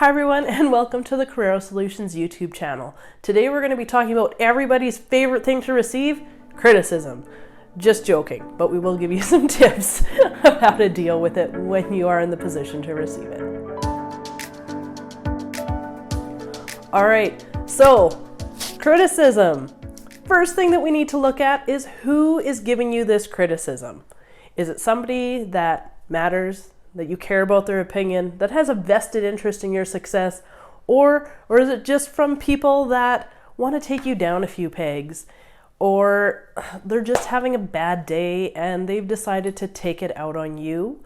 Hi everyone, and welcome to the Korero Solutions YouTube channel. Today we're going to be talking about everybody's favorite thing to receive, criticism. Just joking, but we will give you some tips of how to deal with it when you are in the position to receive it. Alright, so criticism. First thing that we need to look at is who is giving you this criticism. Is it somebody that matters, that you care about their opinion, that has a vested interest in your success, or is it just from people that want to take you down a few pegs, or they're just having a bad day and they've decided to take it out on you?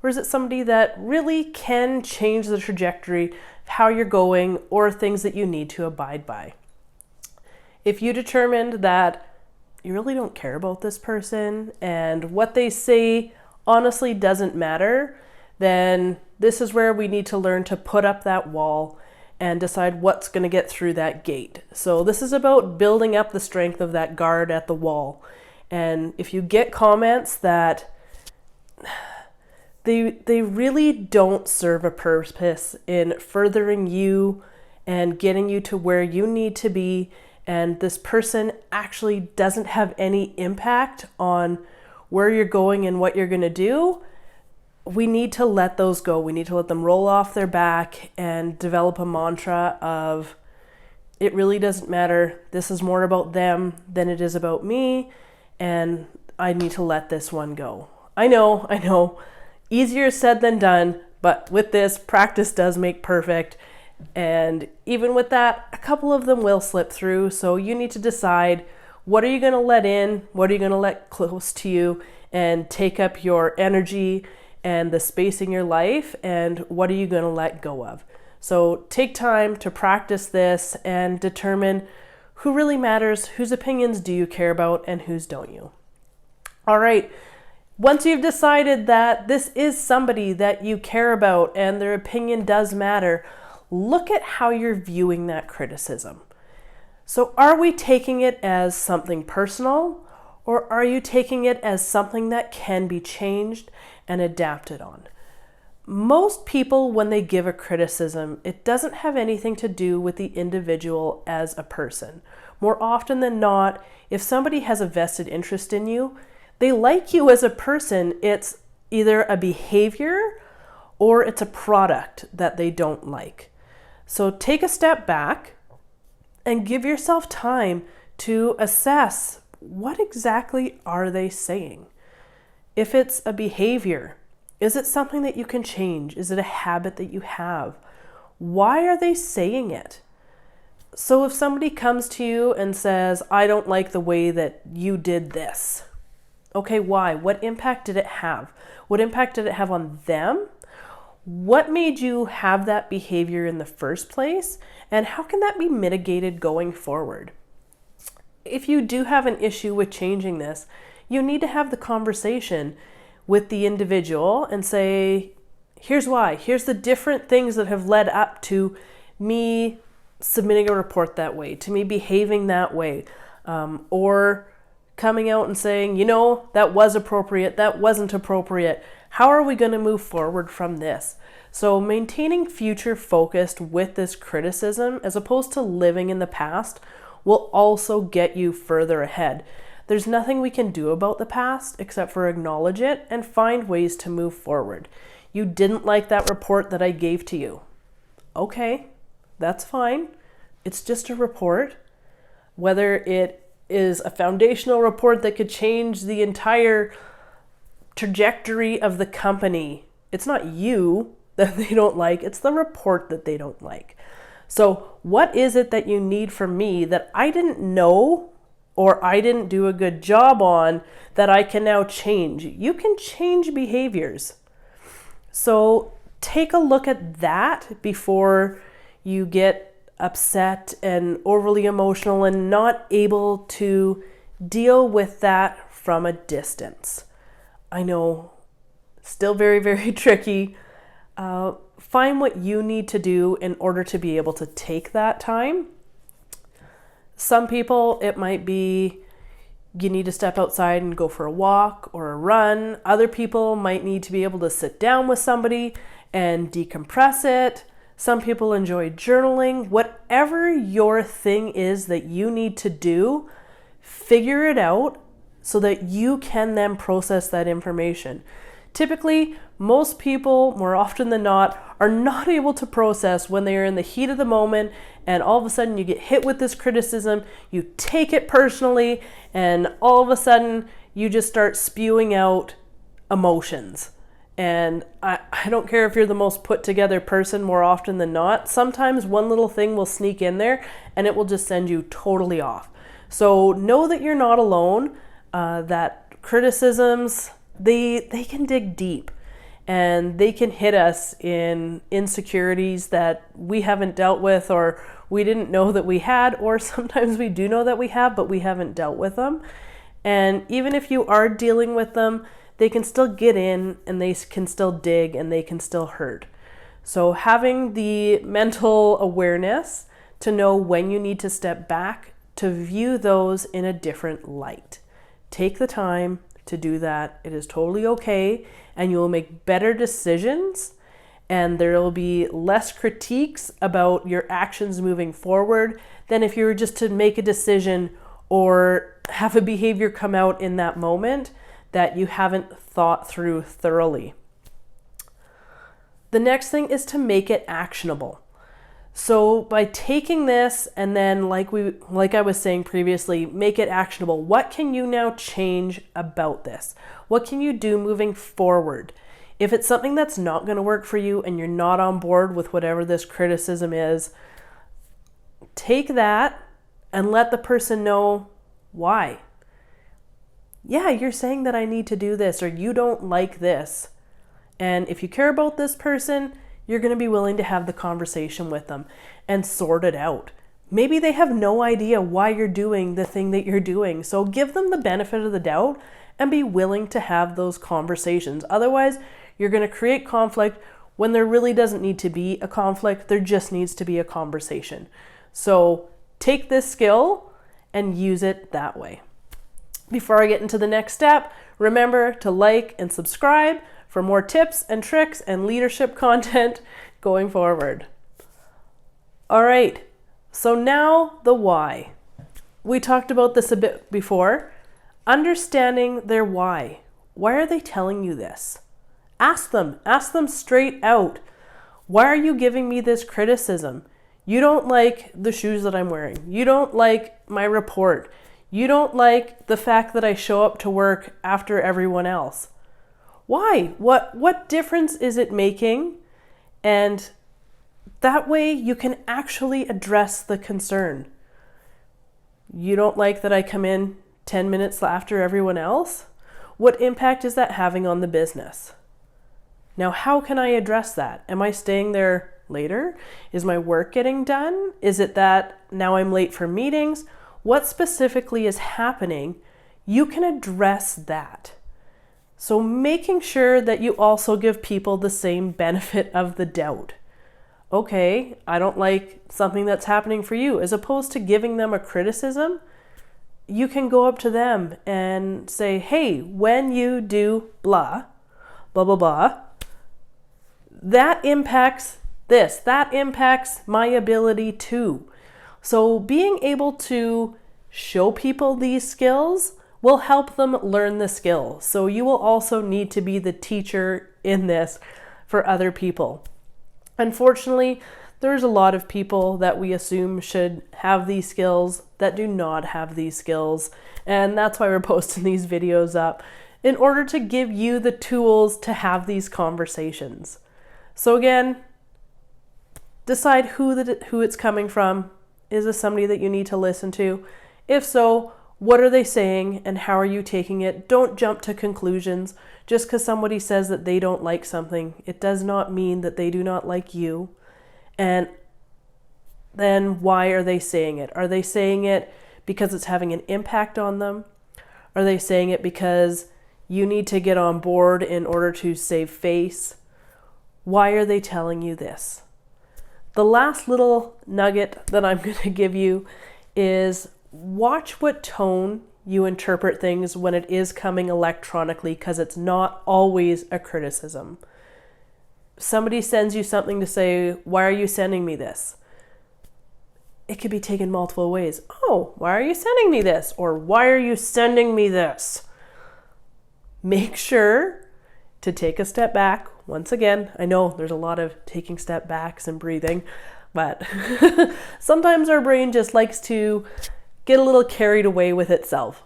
Or is it somebody that really can change the trajectory of how you're going or things that you need to abide by? If you determined that you really don't care about this person and what they say honestly doesn't matter, then this is where we need to learn to put up that wall and decide what's going to get through that gate. So this is about building up the strength of that guard at the wall. And if you get comments that they really don't serve a purpose in furthering you and getting you to where you need to be, and this person actually doesn't have any impact on where you're going and what you're going to do, we need to let those go. We need to let them roll off their back and develop a mantra of, it really doesn't matter. This is more about them than it is about me, and I need to let this one go. I know. Easier said than done, but with this, practice does make perfect. And even with that, a couple of them will slip through. So you need to decide, what are you going to let in? What are you going to let close to you and take up your energy and the space in your life? And what are you going to let go of? So take time to practice this and determine who really matters, whose opinions do you care about, and whose don't you. All right. Once you've decided that this is somebody that you care about and their opinion does matter, look at how you're viewing that criticism. So are we taking it as something personal, or are you taking it as something that can be changed and adapted on? Most people, when they give a criticism, it doesn't have anything to do with the individual as a person. More often than not, if somebody has a vested interest in you, they like you as a person. It's either a behavior or it's a product that they don't like. So take a step back and give yourself time to assess, what exactly are they saying? If it's a behavior, is it something that you can change? Is it a habit that you have? Why are they saying it? So if somebody comes to you and says, I don't like the way that you did this. Okay, why? What impact did it have? What impact did it have on them? What made you have that behavior in the first place? And how can that be mitigated going forward? If you do have an issue with changing this, you need to have the conversation with the individual and say, here's why. Here's the different things that have led up to me submitting a report that way, to me behaving that way, or coming out and saying, that was appropriate, that wasn't appropriate. How are we going to move forward from this? So maintaining future focused with this criticism, as opposed to living in the past, will also get you further ahead. There's nothing we can do about the past except for acknowledge it and find ways to move forward. You didn't like that report that I gave to you. Okay, that's fine. It's just a report. Whether it is a foundational report that could change the entire trajectory of the company, it's not you that they don't like, it's the report that they don't like. So what is it that you need from me that I didn't know or I didn't do a good job on that I can now change? You can change behaviors. So take a look at that before you get upset and overly emotional and not able to deal with that from a distance. I know, still very, very tricky. Find what you need to do in order to be able to take that time. Some people, it might be you need to step outside and go for a walk or a run. Other people might need to be able to sit down with somebody and decompress it. Some people enjoy journaling. Whatever your thing is that you need to do, figure it out so that you can then process that information. Typically, most people, more often than not, are not able to process when they are in the heat of the moment and all of a sudden you get hit with this criticism, you take it personally, and all of a sudden you just start spewing out emotions. And I don't care if you're the most put together person, more often than not, sometimes one little thing will sneak in there and it will just send you totally off. So know that you're not alone, that criticisms, they can dig deep and they can hit us in insecurities that we haven't dealt with or we didn't know that we had, or sometimes we do know that we have, but we haven't dealt with them. And even if you are dealing with them, they can still get in and they can still dig and they can still hurt. So having the mental awareness to know when you need to step back, to view those in a different light. Take the time to do that. It is totally okay, and you will make better decisions, and there will be less critiques about your actions moving forward than if you were just to make a decision or have a behavior come out in that moment that you haven't thought through thoroughly. The next thing is to make it actionable. So by taking this and then like I was saying previously, make it actionable. What can you now change about this? What can you do moving forward? If it's something that's not going to work for you and you're not on board with whatever this criticism is, take that and let the person know why. Yeah, you're saying that I need to do this, or you don't like this. And if you care about this person, you're going to be willing to have the conversation with them and sort it out. Maybe they have no idea why you're doing the thing that you're doing. So give them the benefit of the doubt and be willing to have those conversations. Otherwise, you're going to create conflict when there really doesn't need to be a conflict. There just needs to be a conversation. So take this skill and use it that way. Before I get into the next step, remember to like and subscribe for more tips and tricks and leadership content going forward. All right, so now the why. We talked about this a bit before. Understanding their why. Why are they telling you this? Ask them straight out. Why are you giving me this criticism? You don't like the shoes that I'm wearing. You don't like my report. You don't like the fact that I show up to work after everyone else. Why? What difference is it making? And that way you can actually address the concern. You don't like that I come in 10 minutes after everyone else? What impact is that having on the business? Now, how can I address that? Am I staying there later? Is my work getting done? Is it that now I'm late for meetings? What specifically is happening? You can address that. So making sure that you also give people the same benefit of the doubt. Okay, I don't like something that's happening for you. As opposed to giving them a criticism, you can go up to them and say, hey, when you do blah, blah, blah, blah, that impacts this. That impacts my ability to. So being able to show people these skills will help them learn the skill. So you will also need to be the teacher in this for other people. Unfortunately, there's a lot of people that we assume should have these skills that do not have these skills. And that's why we're posting these videos up, in order to give you the tools to have these conversations. So again, decide who it's coming from. Is this somebody that you need to listen to? If so, what are they saying and how are you taking it? Don't jump to conclusions. Just because somebody says that they don't like something, it does not mean that they do not like you. And then why are they saying it? Are they saying it because it's having an impact on them? Are they saying it because you need to get on board in order to save face? Why are they telling you this? The last little nugget that I'm going to give you is watch what tone you interpret things when it is coming electronically, because it's not always a criticism. somebody sends you something to say, why are you sending me this? It could be taken multiple ways. Oh, why are you sending me this? Or why are you sending me this? Make sure to take a step back. Once again, I know there's a lot of taking step backs and breathing, but sometimes our brain just likes to get a little carried away with itself.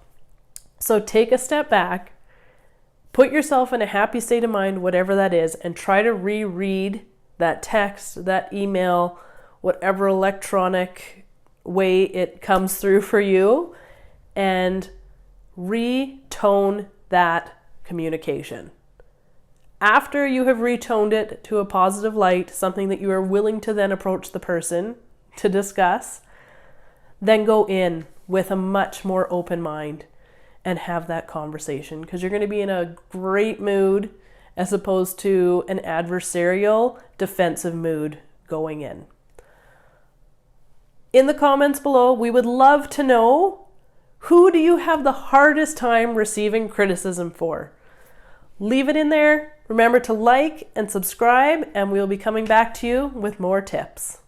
So take a step back, put yourself in a happy state of mind, whatever that is, and try to reread that text, that email, whatever electronic way it comes through for you, and retone that communication. After you have retoned it to a positive light, something that you are willing to then approach the person to discuss, then go in with a much more open mind and have that conversation, because you're going to be in a great mood as opposed to an adversarial, defensive mood going in. In the comments below, we would love to know, who do you have the hardest time receiving criticism for? Leave it in there. Remember to like and subscribe, and we'll be coming back to you with more tips.